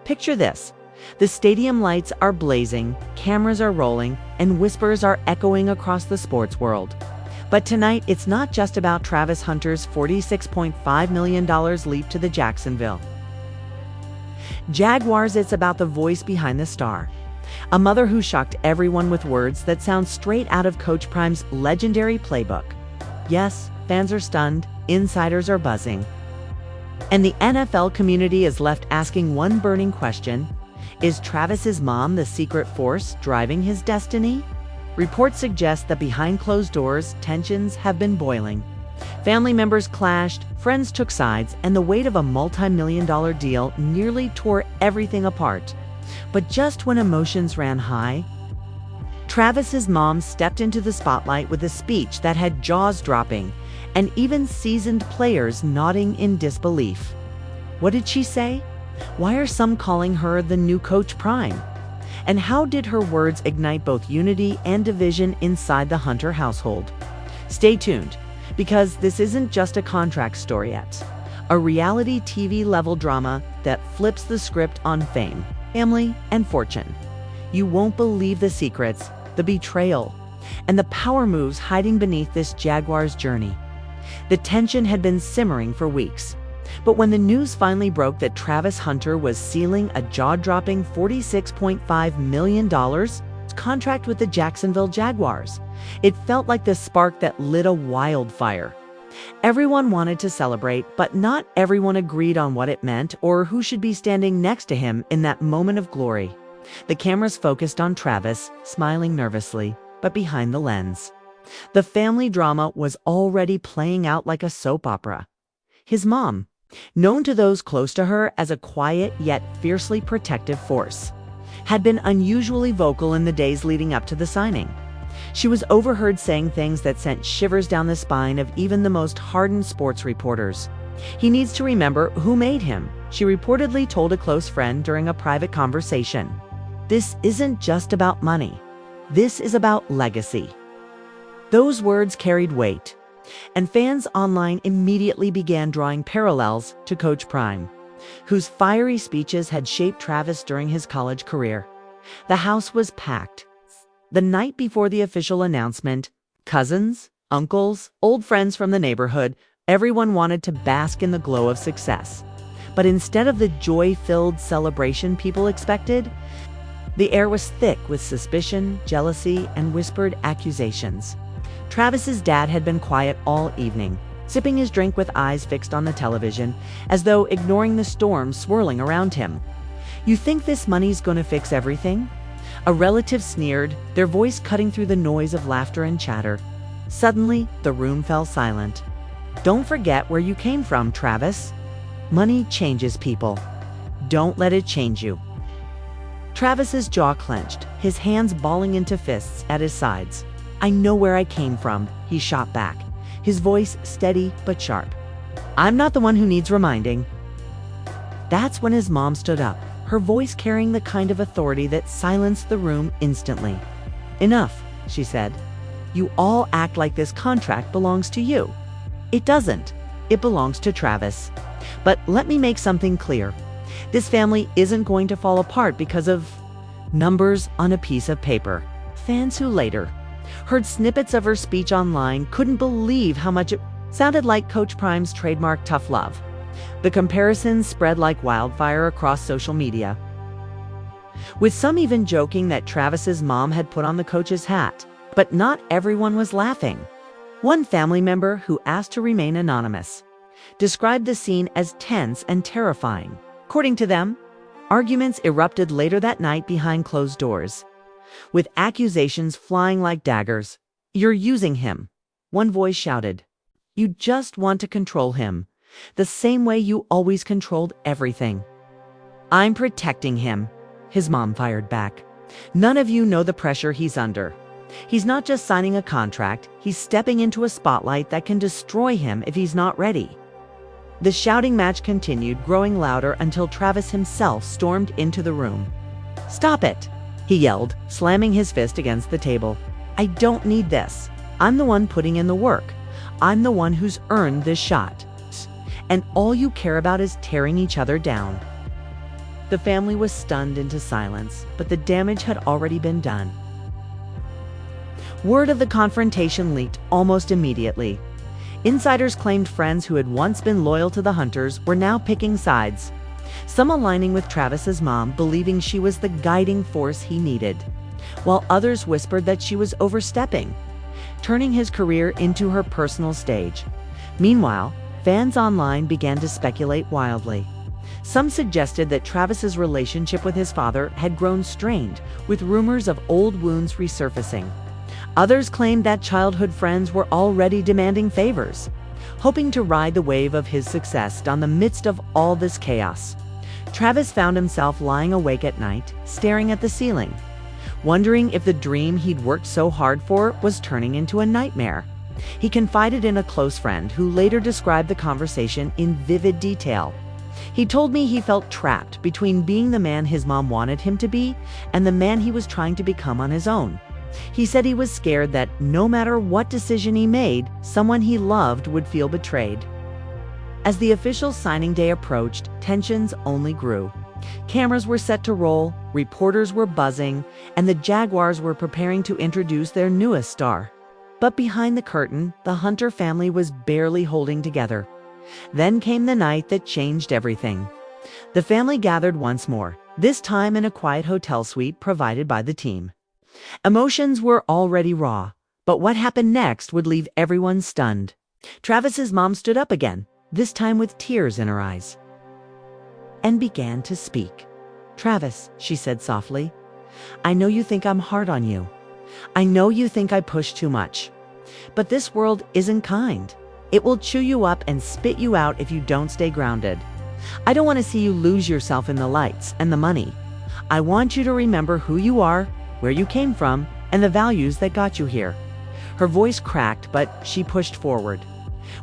Picture this. The stadium lights are blazing, cameras are rolling, and whispers are echoing across the sports world. But tonight, it's not just about Travis Hunter's $46.5 million leap to the Jacksonville Jaguars. It's about the voice behind the star. A mother who shocked everyone with words that sound straight out of Coach Prime's legendary playbook. Yes, fans are stunned, insiders are buzzing. And the NFL community is left asking one burning question: is Travis's mom the secret force driving his destiny? Reports suggest that behind closed doors, tensions have been boiling. Family members clashed, friends took sides, and the weight of a multi-million-dollar deal nearly tore everything apart. But just when emotions ran high, Travis's mom stepped into the spotlight with a speech that had jaws dropping and even seasoned players nodding in disbelief. What did she say? Why are some calling her the new Coach Prime? And how did her words ignite both unity and division inside the Hunter household? Stay tuned, because this isn't just a contract story yet. A reality TV-level drama that flips the script on fame, family, and fortune. You won't believe the secrets, the betrayal, and the power moves hiding beneath this Jaguars journey. The tension had been simmering for weeks. But when the news finally broke that Travis Hunter was sealing a jaw-dropping $46.5 million contract with the Jacksonville Jaguars, it felt like the spark that lit a wildfire. Everyone wanted to celebrate, but not everyone agreed on what it meant or who should be standing next to him in that moment of glory. The cameras focused on Travis, smiling nervously, but behind the lens, the family drama was already playing out like a soap opera. His mom, known to those close to her as a quiet yet fiercely protective force, had been unusually vocal in the days leading up to the signing. She was overheard saying things that sent shivers down the spine of even the most hardened sports reporters. "He needs to remember who made him," she reportedly told a close friend during a private conversation. "This isn't just about money. This is about legacy." Those words carried weight, and fans online immediately began drawing parallels to Coach Prime, whose fiery speeches had shaped Travis during his college career. The house was packed. The night before the official announcement, cousins, uncles, old friends from the neighborhood, everyone wanted to bask in the glow of success. But instead of the joy-filled celebration people expected, the air was thick with suspicion, jealousy, and whispered accusations. Travis's dad had been quiet all evening, sipping his drink with eyes fixed on the television, as though ignoring the storm swirling around him. "You think this money's gonna fix everything?" A relative sneered, their voice cutting through the noise of laughter and chatter. Suddenly, the room fell silent. "Don't forget where you came from, Travis. Money changes people. Don't let it change you." Travis's jaw clenched, his hands balling into fists at his sides. "I know where I came from," he shot back, his voice steady but sharp. "I'm not the one who needs reminding." That's when his mom stood up, her voice carrying the kind of authority that silenced the room instantly. "Enough," she said. "You all act like this contract belongs to you. It doesn't. It belongs to Travis. But let me make something clear. This family isn't going to fall apart because of numbers on a piece of paper." Fans who later heard snippets of her speech online couldn't believe how much it sounded like Coach Prime's trademark tough love. The comparisons spread like wildfire across social media, with some even joking that Travis's mom had put on the coach's hat. But not everyone was laughing. One family member, who asked to remain anonymous, described the scene as tense and terrifying. According to them, arguments erupted later that night behind closed doors, with accusations flying like daggers. "You're using him," one voice shouted. "You just want to control him, the same way you always controlled everything." "I'm protecting him," his mom fired back. "None of you know the pressure he's under. He's not just signing a contract, he's stepping into a spotlight that can destroy him if he's not ready." The shouting match continued, growing louder until Travis himself stormed into the room. "Stop it," he yelled, slamming his fist against the table. "I don't need this. I'm the one putting in the work. I'm the one who's earned this shot. And all you care about is tearing each other down." The family was stunned into silence, but the damage had already been done. Word of the confrontation leaked almost immediately. Insiders claimed friends who had once been loyal to the Hunters were now picking sides, some aligning with Travis's mom, believing she was the guiding force he needed, while others whispered that she was overstepping, turning his career into her personal stage. Meanwhile, fans online began to speculate wildly. Some suggested that Travis's relationship with his father had grown strained, with rumors of old wounds resurfacing. Others claimed that childhood friends were already demanding favors, hoping to ride the wave of his success in the midst of all this chaos. Travis found himself lying awake at night, staring at the ceiling, wondering if the dream he'd worked so hard for was turning into a nightmare. He confided in a close friend who later described the conversation in vivid detail. He told me he felt trapped between being the man his mom wanted him to be and the man he was trying to become on his own. He said he was scared that no matter what decision he made, someone he loved would feel betrayed. As the official signing day approached, tensions only grew. Cameras were set to roll, reporters were buzzing, and the Jaguars were preparing to introduce their newest star. But behind the curtain, the Hunter family was barely holding together. Then came the night that changed everything. The family gathered once more, this time in a quiet hotel suite provided by the team. Emotions were already raw, but what happened next would leave everyone stunned. Travis's mom stood up again, this time with tears in her eyes, and began to speak. "Travis," she said softly, "I know you think I'm hard on you. I know you think I push too much. But this world isn't kind. It will chew you up and spit you out if you don't stay grounded. I don't want to see you lose yourself in the lights and the money. I want you to remember who you are, where you came from, and the values that got you here." Her voice cracked, but she pushed forward.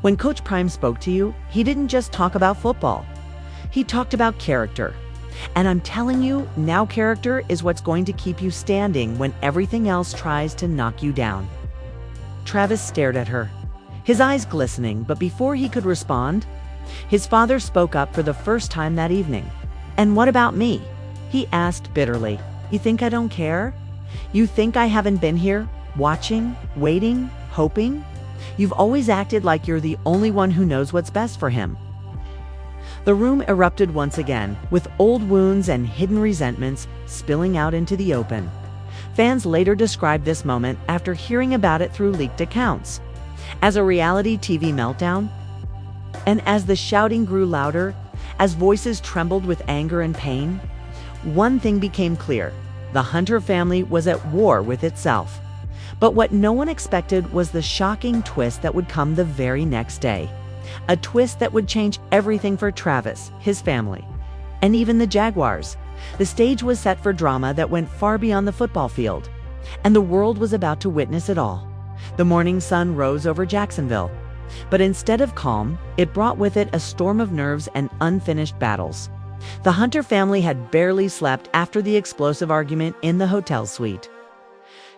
"When Coach Prime spoke to you, he didn't just talk about football. He talked about character. And I'm telling you, now character is what's going to keep you standing when everything else tries to knock you down." Travis stared at her, his eyes glistening, but before he could respond, his father spoke up for the first time that evening. "And what about me?" he asked bitterly. "You think I don't care? You think I haven't been here, watching, waiting, hoping? You've always acted like you're the only one who knows what's best for him." The room erupted once again, with old wounds and hidden resentments spilling out into the open. Fans later described this moment after hearing about it through leaked accounts as a reality TV meltdown. And as the shouting grew louder, as voices trembled with anger and pain, one thing became clear: the Hunter family was at war with itself. But what no one expected was the shocking twist that would come the very next day. A twist that would change everything for Travis, his family, and even the Jaguars. The stage was set for drama that went far beyond the football field, and the world was about to witness it all. The morning sun rose over Jacksonville, but instead of calm, it brought with it a storm of nerves and unfinished battles. The Hunter family had barely slept after the explosive argument in the hotel suite.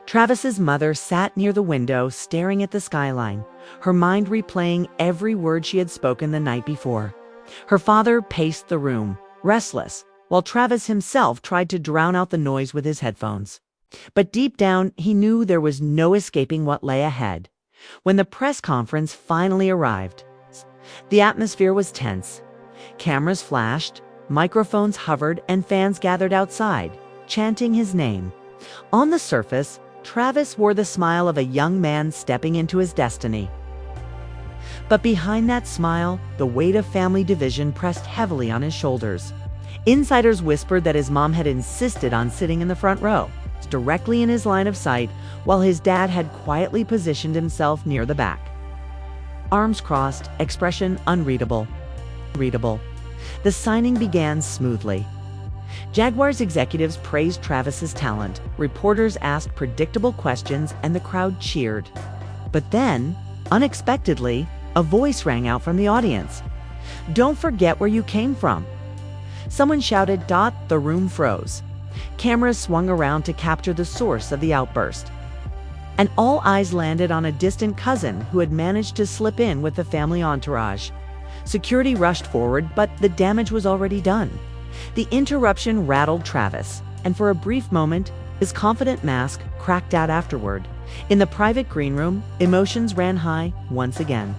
Travis's mother sat near the window, staring at the skyline, her mind replaying every word she had spoken the night before. Her father paced the room, restless, while Travis himself tried to drown out the noise with his headphones. But deep down, he knew there was no escaping what lay ahead. When the press conference finally arrived, the atmosphere was tense. Cameras flashed, microphones hovered, and fans gathered outside, chanting his name. On the surface, Travis wore the smile of a young man stepping into his destiny. But behind that smile, the weight of family division pressed heavily on his shoulders. Insiders whispered that his mom had insisted on sitting in the front row, directly in his line of sight, while his dad had quietly positioned himself near the back. Arms crossed, expression unreadable. The signing began smoothly. Jaguars executives praised Travis's talent, reporters asked predictable questions, and the crowd cheered. But then, unexpectedly, a voice rang out from the audience. "Don't forget where you came from." Someone shouted. The room froze. Cameras swung around to capture the source of the outburst, and all eyes landed on a distant cousin who had managed to slip in with the family entourage. Security rushed forward, but the damage was already done. The interruption rattled Travis, and for a brief moment, his confident mask cracked out afterward. In the private green room, emotions ran high once again.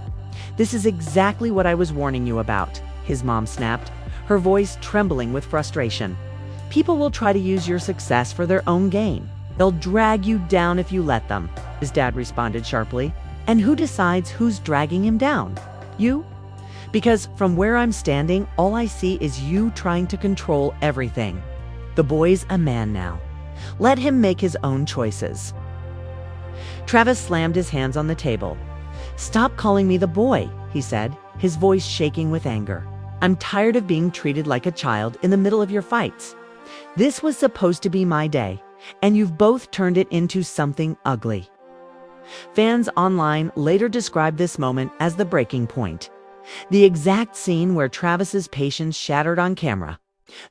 "This is exactly what I was warning you about," his mom snapped, her voice trembling with frustration. "People will try to use your success for their own gain. They'll drag you down if you let them," his dad responded sharply. "And who decides who's dragging him down? You? Because from where I'm standing, all I see is you trying to control everything. The boy's a man now. Let him make his own choices." Travis slammed his hands on the table. "Stop calling me the boy," he said, his voice shaking with anger. "I'm tired of being treated like a child in the middle of your fights. This was supposed to be my day, and you've both turned it into something ugly." Fans online later described this moment as the breaking point, the exact scene where Travis's patience shattered on camera.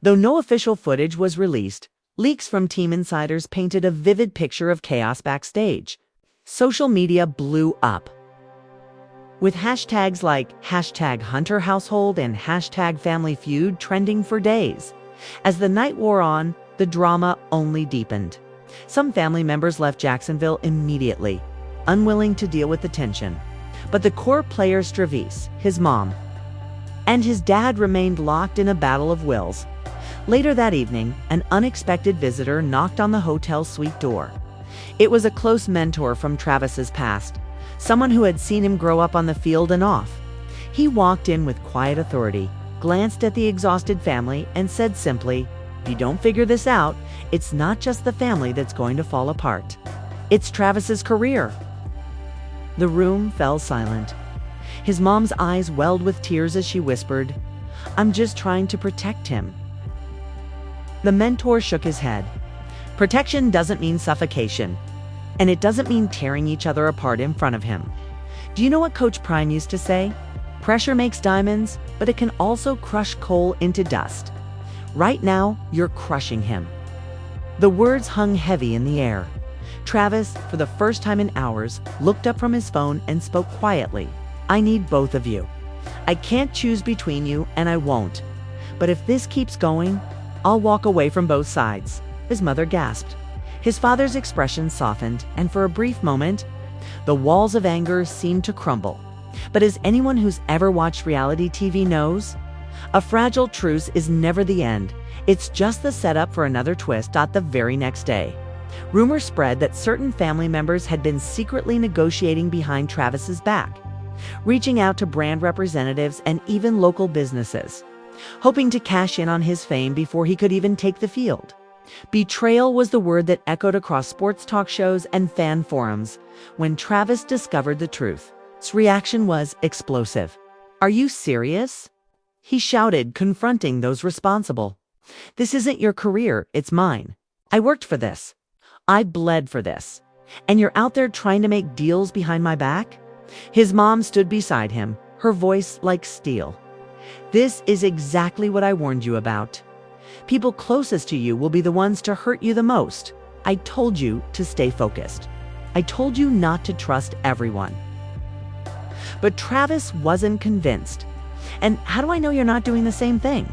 Though no official footage was released, leaks from team insiders painted a vivid picture of chaos backstage. Social media blew up, with hashtags like #HunterHousehold and #FamilyFeud trending for days. As the night wore on, the drama only deepened. Some family members left Jacksonville immediately, unwilling to deal with the tension. But the core player Travis, his mom, and his dad remained locked in a battle of wills. Later that evening, an unexpected visitor knocked on the hotel suite door. It was a close mentor from Travis's past, someone who had seen him grow up on the field and off. He walked in with quiet authority, glanced at the exhausted family, and said simply, "If you don't figure this out, it's not just the family that's going to fall apart. It's Travis's career." The room fell silent. His mom's eyes welled with tears as she whispered, "I'm just trying to protect him." The mentor shook his head. "Protection doesn't mean suffocation, and it doesn't mean tearing each other apart in front of him. Do you know what Coach Prime used to say? Pressure makes diamonds, but it can also crush coal into dust. Right now, you're crushing him." The words hung heavy in the air. Travis, for the first time in hours, looked up from his phone and spoke quietly. "I need both of you. I can't choose between you, and I won't. But if this keeps going, I'll walk away from both sides." His mother gasped. His father's expression softened, and for a brief moment, the walls of anger seemed to crumble. But as anyone who's ever watched reality TV knows, a fragile truce is never the end. It's just the setup for another twist. The very next day, rumors spread that certain family members had been secretly negotiating behind Travis's back, reaching out to brand representatives and even local businesses, hoping to cash in on his fame before he could even take the field. Betrayal was the word that echoed across sports talk shows and fan forums when Travis discovered the truth. His reaction was explosive. "Are you serious?" he shouted, confronting those responsible. "This isn't your career, it's mine. I worked for this. I bled for this. And you're out there trying to make deals behind my back?" His mom stood beside him, her voice like steel. "This is exactly what I warned you about. People closest to you will be the ones to hurt you the most. I told you to stay focused. I told you not to trust everyone." But Travis wasn't convinced. "And how do I know you're not doing the same thing?"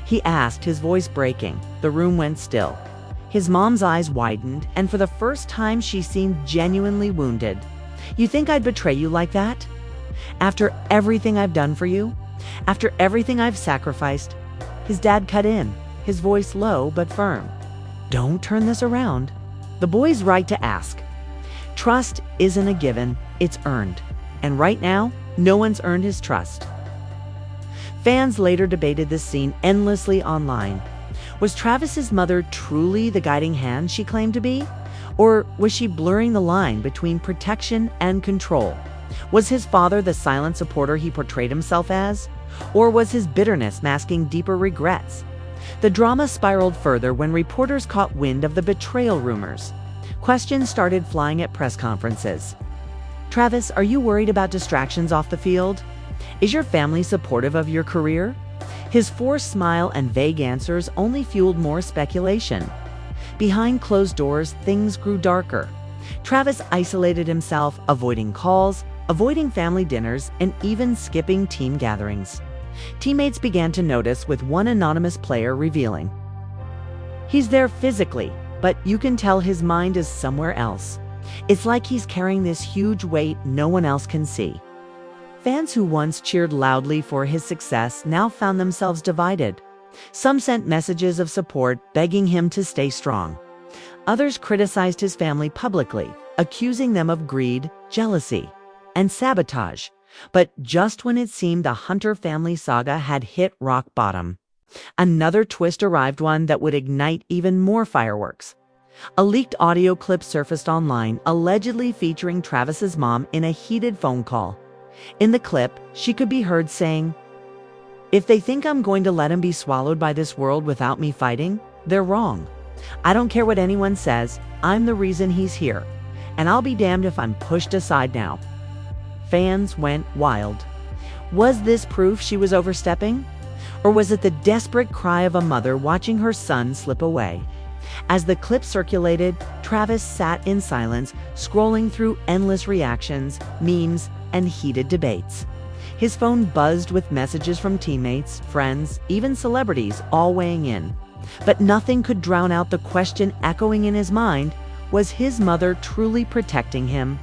he asked, his voice breaking. The room went still. His mom's eyes widened, and for the first time she seemed genuinely wounded. "You think I'd betray you like that? After everything I've done for you? After everything I've sacrificed?" His dad cut in, his voice low but firm. "Don't turn this around." The boy's right to ask. Trust isn't a given, it's earned. And right now, no one's earned his trust. Fans later debated this scene endlessly online. Was Travis's mother truly the guiding hand she claimed to be? Or was she blurring the line between protection and control? Was his father the silent supporter he portrayed himself as? Or was his bitterness masking deeper regrets? The drama spiraled further when reporters caught wind of the betrayal rumors. Questions started flying at press conferences. "Travis, are you worried about distractions off the field? Is your family supportive of your career?" His forced smile and vague answers only fueled more speculation. Behind closed doors, things grew darker. Travis isolated himself, avoiding calls, avoiding family dinners, and even skipping team gatherings. Teammates began to notice, with one anonymous player revealing, "He's there physically, but you can tell his mind is somewhere else. It's like he's carrying this huge weight no one else can see." Fans who once cheered loudly for his success now found themselves divided. Some sent messages of support, begging him to stay strong. Others criticized his family publicly, accusing them of greed, jealousy, and sabotage. But just when it seemed the Hunter family saga had hit rock bottom, another twist arrived, one that would ignite even more fireworks. A leaked audio clip surfaced online, allegedly featuring Travis's mom in a heated phone call. In the clip, she could be heard saying, "If they think I'm going to let him be swallowed by this world without me fighting, they're wrong. I don't care what anyone says, I'm the reason he's here, and I'll be damned if I'm pushed aside now." Fans went wild. Was this proof she was overstepping? Or was it the desperate cry of a mother watching her son slip away? As the clip circulated, Travis sat in silence, scrolling through endless reactions, memes, and heated debates. His phone buzzed with messages from teammates, friends, even celebrities, all weighing in. But nothing could drown out the question echoing in his mind: was his mother truly protecting him?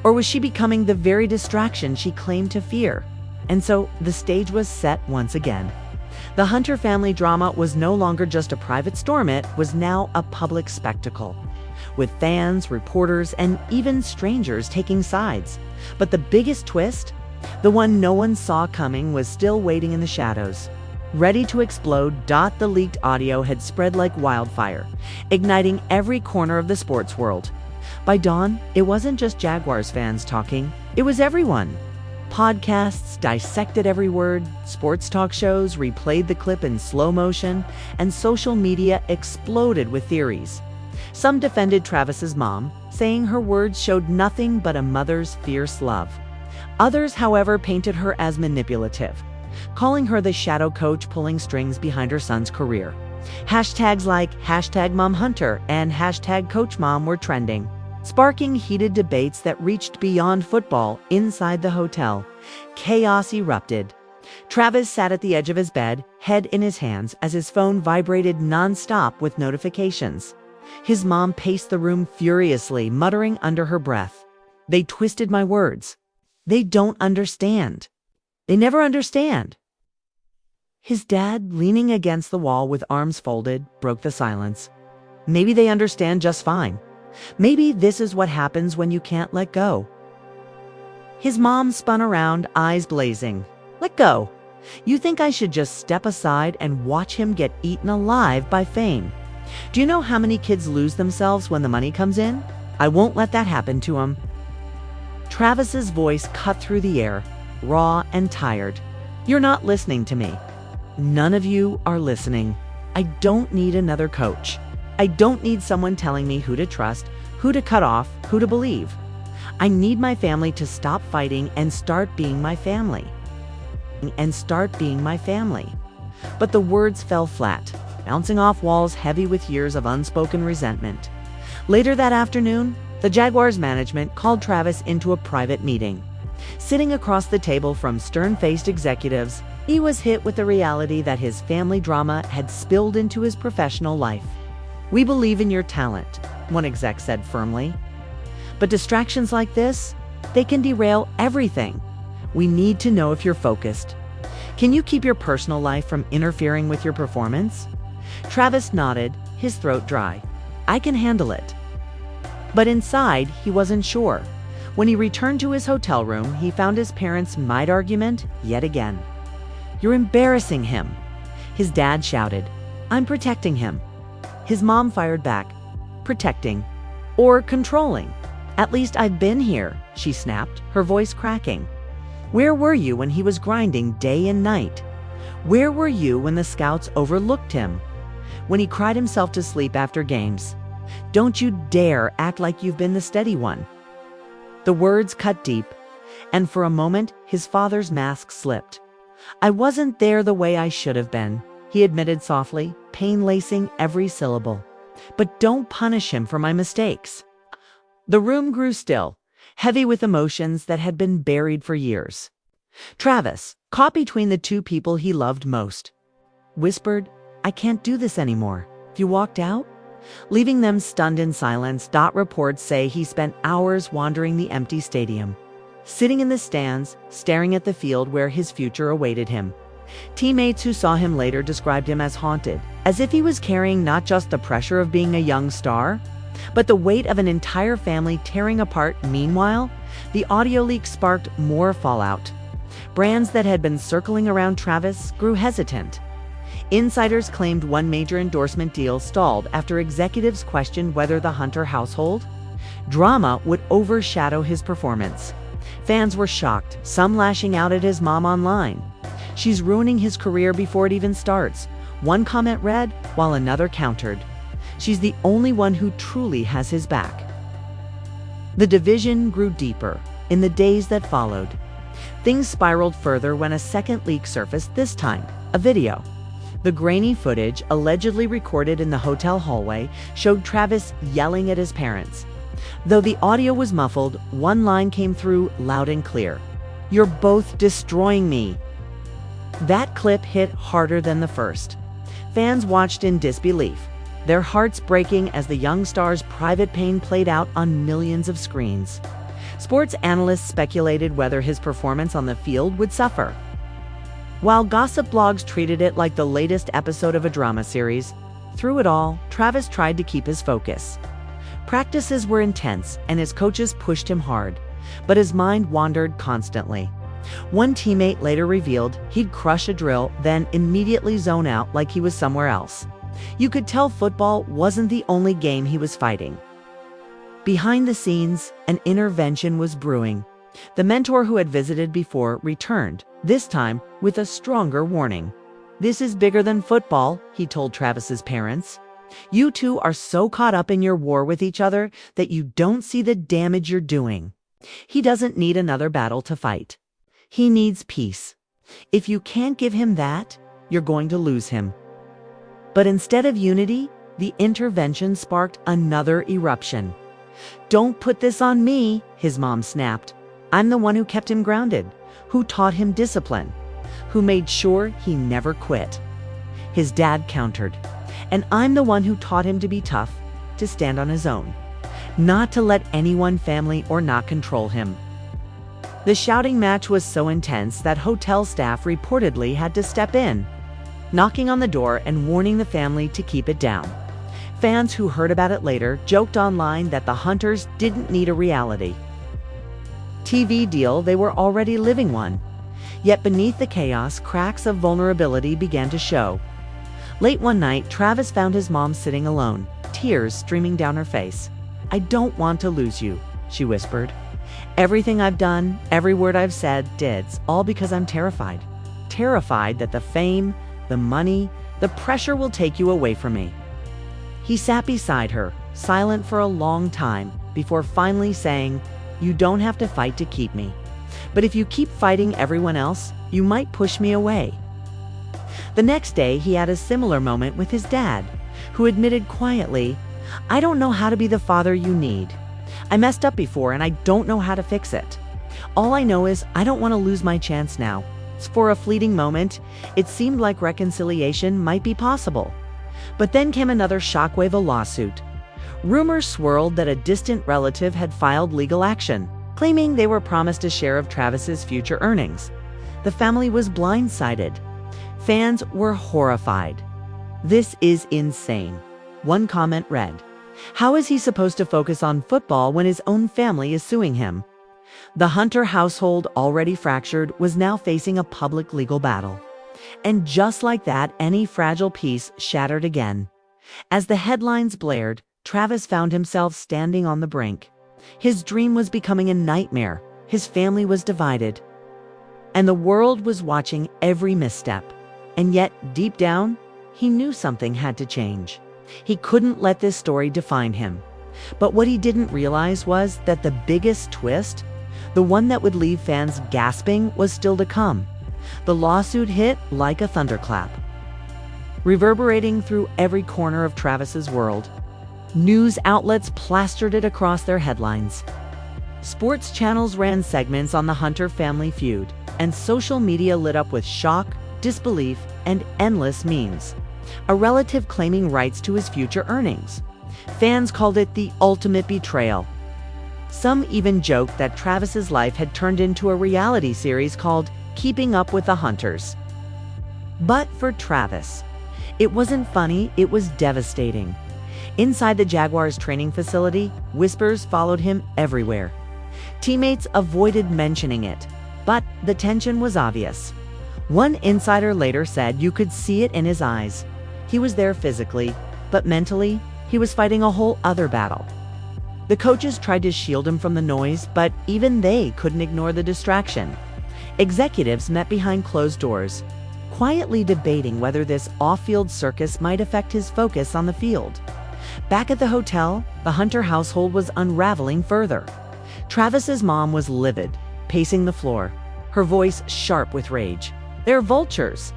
Or was she becoming the very distraction she claimed to fear? And so the stage was set once again. The Hunter family drama was no longer just a private storm, it was now a public spectacle, with fans, reporters, and even strangers taking sides. But the biggest twist, the one no one saw coming, was still waiting in the shadows. Ready to explode, the leaked audio had spread like wildfire, igniting every corner of the sports world. By dawn, it wasn't just Jaguars fans talking, it was everyone. Podcasts dissected every word, sports talk shows replayed the clip in slow motion, and social media exploded with theories. Some defended Travis's mom, saying her words showed nothing but a mother's fierce love. Others, however, painted her as manipulative, calling her the shadow coach pulling strings behind her son's career. Hashtags like #MomHunter and #CoachMom were trending, sparking heated debates that reached beyond football. Inside the hotel, chaos erupted. Travis sat at the edge of his bed, head in his hands, as his phone vibrated nonstop with notifications. His mom paced the room furiously, muttering under her breath, "They twisted my words. They don't understand. They never understand." His dad, leaning against the wall with arms folded, broke the silence. "Maybe they understand just fine. Maybe this is what happens when you can't let go." His mom spun around, eyes blazing. "Let go? You think I should just step aside and watch him get eaten alive by fame? Do you know how many kids lose themselves when the money comes in? I won't let that happen to him." Travis's voice cut through the air, raw and tired. "You're not listening to me. None of you are listening. I don't need another coach. I don't need someone telling me who to trust, who to cut off, who to believe. I need my family to stop fighting and start being my family. But the words fell flat, bouncing off walls heavy with years of unspoken resentment. Later that afternoon, the Jaguars management called Travis into a private meeting. Sitting across the table from stern-faced executives, he was hit with the reality that his family drama had spilled into his professional life. "We believe in your talent," one exec said firmly. "But distractions like this, they can derail everything. We need to know if you're focused. Can you keep your personal life from interfering with your performance?" Travis nodded, his throat dry. "I can handle it." But inside, he wasn't sure. When he returned to his hotel room, he found his parents mid-argument yet again. "You're embarrassing him," his dad shouted. "I'm protecting him." His mom fired back. "Protecting? Or controlling? At least I've been here," she snapped, her voice cracking. "Where were you when he was grinding day and night? Where were you when the scouts overlooked him? When he cried himself to sleep after games? Don't you dare act like you've been the steady one." The words cut deep, and for a moment, his father's mask slipped. "I wasn't there the way I should have been," he admitted softly, pain lacing every syllable. "But don't punish him for my mistakes." The room grew still, heavy with emotions that had been buried for years. "Travis," caught between the two people he loved most. Whispered, "I can't do this anymore." You walked out, leaving them stunned in silence. Reports say he spent hours wandering the empty stadium, sitting in the stands, staring at the field where his future awaited him. Teammates who saw him later described him as haunted, as if he was carrying not just the pressure of being a young star, but the weight of an entire family tearing apart. Meanwhile, the audio leak sparked more fallout. Brands that had been circling around Travis grew hesitant. Insiders claimed one major endorsement deal stalled after executives questioned whether the Hunter household drama would overshadow his performance. Fans were shocked, some lashing out at his mom online. "She's ruining his career before it even starts," one comment read, while another countered, "She's the only one who truly has his back." The division grew deeper in the days that followed. Things spiraled further when a second leak surfaced, this time a video. The grainy footage, allegedly recorded in the hotel hallway, showed Travis yelling at his parents. Though the audio was muffled, one line came through loud and clear: "You're both destroying me." That clip hit harder than the first. Fans watched in disbelief, their hearts breaking as the young star's private pain played out on millions of screens. Sports analysts speculated whether his performance on the field would suffer, while gossip blogs treated it like the latest episode of a drama series. Through it all, Travis tried to keep his focus. Practices were intense, and his coaches pushed him hard, but his mind wandered constantly. One teammate later revealed he'd crush a drill, then immediately zone out like he was somewhere else. You could tell football wasn't the only game he was fighting. Behind the scenes, an intervention was brewing. The mentor who had visited before returned, this time with a stronger warning. "This is bigger than football," he told Travis's parents. "You two are so caught up in your war with each other that you don't see the damage you're doing. He doesn't need another battle to fight. He needs peace. If you can't give him that, you're going to lose him." But instead of unity, the intervention sparked another eruption. "Don't put this on me," his mom snapped. "I'm the one who kept him grounded, who taught him discipline, who made sure he never quit." His dad countered, "And I'm the one who taught him to be tough, to stand on his own, not to let anyone, family or not, control him." The shouting match was so intense that hotel staff reportedly had to step in, knocking on the door and warning the family to keep it down. Fans who heard about it later joked online that the Hunters didn't need a reality TV deal, they were already living one. Yet beneath the chaos, cracks of vulnerability began to show. Late one night, Travis found his mom sitting alone, tears streaming down her face. "I don't want to lose you," she whispered. "Everything I've done, every word I've said, it's all because I'm terrified. Terrified that the fame, the money, the pressure will take you away from me." He sat beside her, silent for a long time, before finally saying, "You don't have to fight to keep me. But if you keep fighting everyone else, you might push me away." The next day, he had a similar moment with his dad, who admitted quietly, "I don't know how to be the father you need. I messed up before and I don't know how to fix it. All I know is I don't want to lose my chance now." For a fleeting moment, it seemed like reconciliation might be possible. But then came another shockwave, a lawsuit. Rumors swirled that a distant relative had filed legal action, claiming they were promised a share of Travis's future earnings. The family was blindsided. Fans were horrified. "This is insane," one comment read. "How is he supposed to focus on football when his own family is suing him?" The Hunter household, already fractured, was now facing a public legal battle. And just like that, any fragile piece shattered again. As the headlines blared, Travis found himself standing on the brink. His dream was becoming a nightmare. His family was divided. And the world was watching every misstep. And yet, deep down, he knew something had to change. He couldn't let this story define him. But what he didn't realize was that the biggest twist, the one that would leave fans gasping, was still to come. The lawsuit hit like a thunderclap, reverberating through every corner of Travis's world. News outlets plastered it across their headlines. Sports channels ran segments on the Hunter family feud, and social media lit up with shock, disbelief, and endless memes. A relative claiming rights to his future earnings. Fans called it the ultimate betrayal. Some even joked that Travis's life had turned into a reality series called Keeping Up with the Hunters. But for Travis, it wasn't funny, it was devastating. Inside the Jaguars training facility, whispers followed him everywhere. Teammates avoided mentioning it, but the tension was obvious. One insider later said you could see it in his eyes. He was there physically, but mentally, he was fighting a whole other battle. The coaches tried to shield him from the noise, but even they couldn't ignore the distraction. Executives met behind closed doors, quietly debating whether this off-field circus might affect his focus on the field. Back at the hotel, the Hunter household was unraveling further. Travis's mom was livid, pacing the floor, her voice sharp with rage. They're vultures,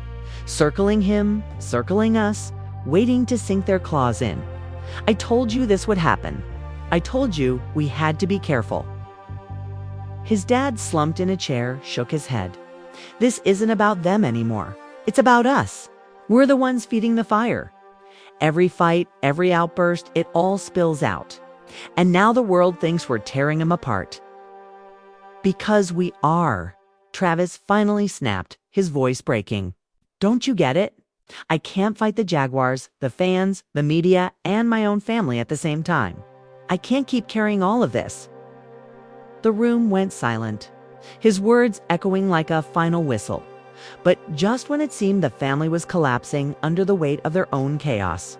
circling him, circling us, waiting to sink their claws in. I told you this would happen. I told you we had to be careful. His dad slumped in a chair, shook his head. This isn't about them anymore. It's about us. We're the ones feeding the fire. Every fight, every outburst, it all spills out. And now the world thinks we're tearing them apart. Because we are. Travis finally snapped, his voice breaking. Don't you get it? I can't fight the Jaguars, the fans, the media, and my own family at the same time. I can't keep carrying all of this. The room went silent, his words echoing like a final whistle. But just when it seemed the family was collapsing under the weight of their own chaos,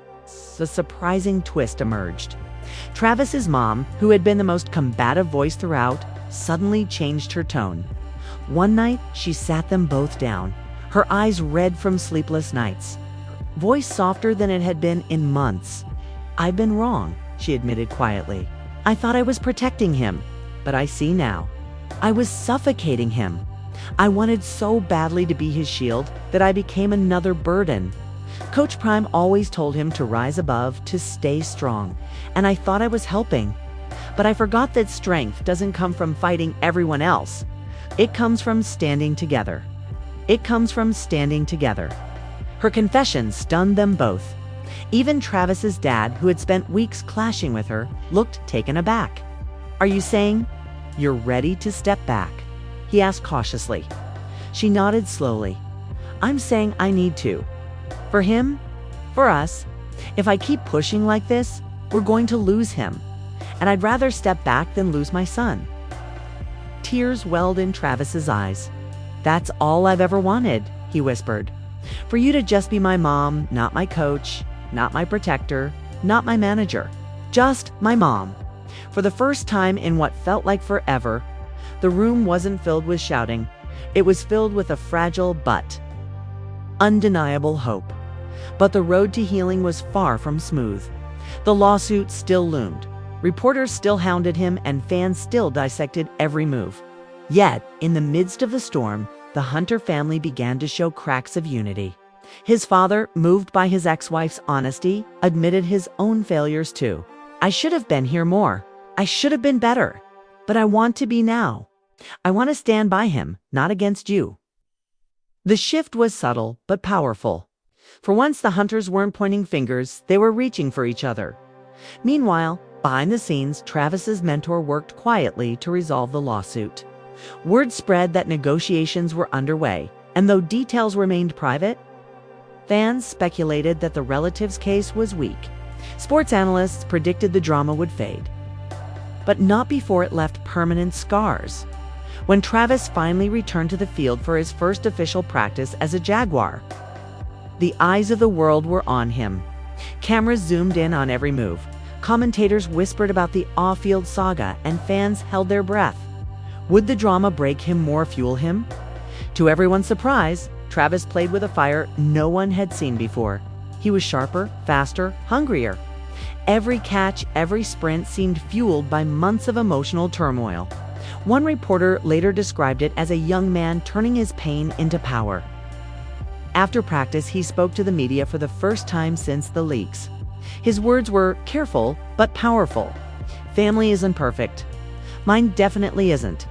a surprising twist emerged. Travis's mom, who had been the most combative voice throughout, suddenly changed her tone. One night, she sat them both down, her eyes red from sleepless nights, voice softer than it had been in months. I've been wrong, she admitted quietly. I thought I was protecting him, but I see now. I was suffocating him. I wanted so badly to be his shield that I became another burden. Coach Prime always told him to rise above, to stay strong, and I thought I was helping. But I forgot that strength doesn't come from fighting everyone else. It comes from standing together. It comes from standing together. Her confession stunned them both. Even Travis's dad, who had spent weeks clashing with her, looked taken aback. Are you saying you're ready to step back? He asked cautiously. She nodded slowly. I'm saying I need to. For him, for us. If I keep pushing like this, we're going to lose him. And I'd rather step back than lose my son. Tears welled in Travis's eyes. That's all I've ever wanted, he whispered. For you to just be my mom, not my coach, not my protector, not my manager. Just my mom. For the first time in what felt like forever, the room wasn't filled with shouting. It was filled with a fragile but undeniable hope. But the road to healing was far from smooth. The lawsuit still loomed. Reporters still hounded him, and fans still dissected every move. Yet, in the midst of the storm, the Hunter family began to show cracks of unity. His father, moved by his ex-wife's honesty, admitted his own failures too. I should have been here more. I should have been better. But I want to be now. I want to stand by him, not against you. The shift was subtle, but powerful. For once, the Hunters weren't pointing fingers, they were reaching for each other. Meanwhile, behind the scenes, Travis's mentor worked quietly to resolve the lawsuit. Word spread that negotiations were underway, and though details remained private, fans speculated that the relatives' case was weak. Sports analysts predicted the drama would fade. But not before it left permanent scars. When Travis finally returned to the field for his first official practice as a Jaguar, the eyes of the world were on him. Cameras zoomed in on every move. Commentators whispered about the off-field saga, and fans held their breath. Would the drama break him more, fuel him? To everyone's surprise, Travis played with a fire no one had seen before. He was sharper, faster, hungrier. Every catch, every sprint seemed fueled by months of emotional turmoil. One reporter later described it as a young man turning his pain into power. After practice, he spoke to the media for the first time since the leaks. His words were careful but powerful. Family isn't perfect. Mine definitely isn't.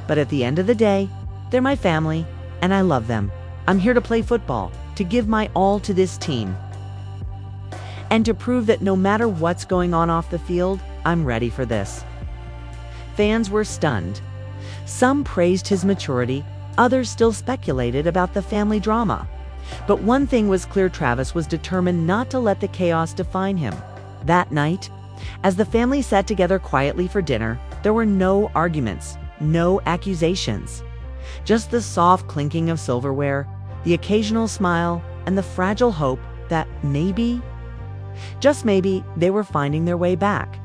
But at the end of the day, They're my family, and I love them. I'm here to play football, to give my all to this team, and to prove that no matter what's going on off the field, I'm ready for this." Fans were stunned. Some praised his maturity, others still speculated about the family drama. But one thing was clear: Travis was determined not to let the chaos define him. That night, as the family sat together quietly for dinner, there were no arguments, no accusations. Just the soft clinking of silverware, the occasional smile, and the fragile hope that maybe, just maybe, they were finding their way back.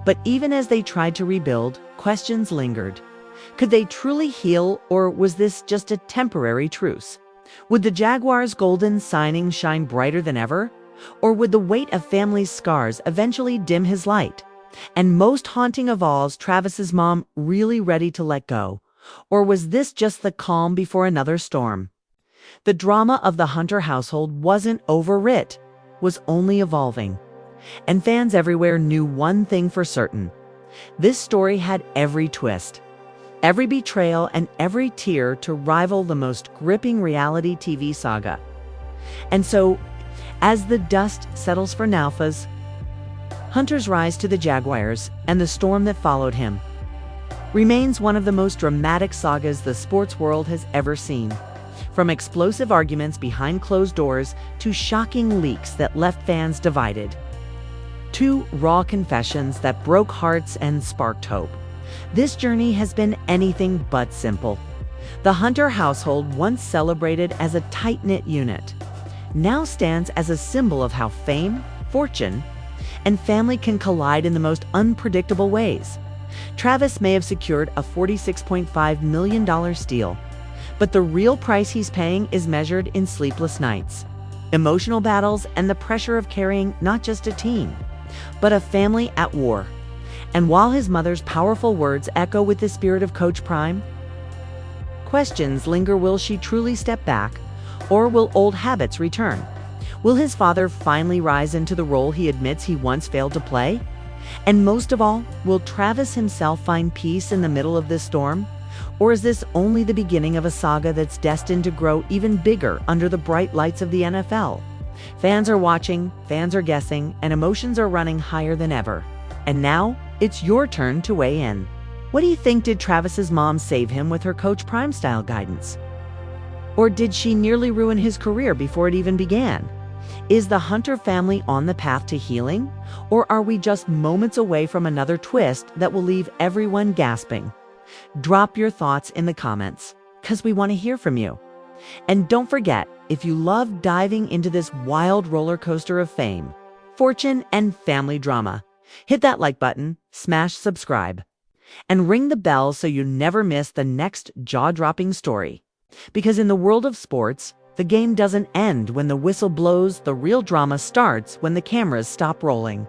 But even as they tried to rebuild, questions lingered. Could they truly heal, or was this just a temporary truce? Would the Jaguars' golden signing shine brighter than ever? Or would the weight of family's scars eventually dim his light? And most haunting of all, is Travis's mom really ready to let go? Or was this just the calm before another storm? The drama of the Hunter household wasn't overwrit, was only evolving. And fans everywhere knew one thing for certain: this story had every twist, every betrayal, and every tear to rival the most gripping reality TV saga. And so, as the dust settles for Nalfa's, Hunter's rise to the Jaguars, and the storm that followed him, remains one of the most dramatic sagas the sports world has ever seen. From explosive arguments behind closed doors to shocking leaks that left fans divided, to raw confessions that broke hearts and sparked hope, this journey has been anything but simple. The Hunter household, once celebrated as a tight-knit unit, now stands as a symbol of how fame, fortune, and family can collide in the most unpredictable ways. Travis may have secured a $46.5 million steal, but the real price he's paying is measured in sleepless nights, emotional battles, and the pressure of carrying not just a team, but a family at war. And while his mother's powerful words echo with the spirit of Coach Prime, questions linger: will she truly step back, or will old habits return? Will his father finally rise into the role he admits he once failed to play? And most of all, will Travis himself find peace in the middle of this storm? Or is this only the beginning of a saga that's destined to grow even bigger under the bright lights of the NFL? Fans are watching, fans are guessing, and emotions are running higher than ever. And now, it's your turn to weigh in. What do you think? Did Travis's mom save him with her Coach Prime style guidance? Or did she nearly ruin his career before it even began? Is the Hunter family on the path to healing? Or are we just moments away from another twist that will leave everyone gasping? Drop your thoughts in the comments, because we want to hear from you. And don't forget, if you love diving into this wild roller coaster of fame, fortune, and family drama, hit that like button, smash subscribe, and ring the bell so you never miss the next jaw-dropping story. Because in the world of sports, the game doesn't end when the whistle blows. The real drama starts when the cameras stop rolling.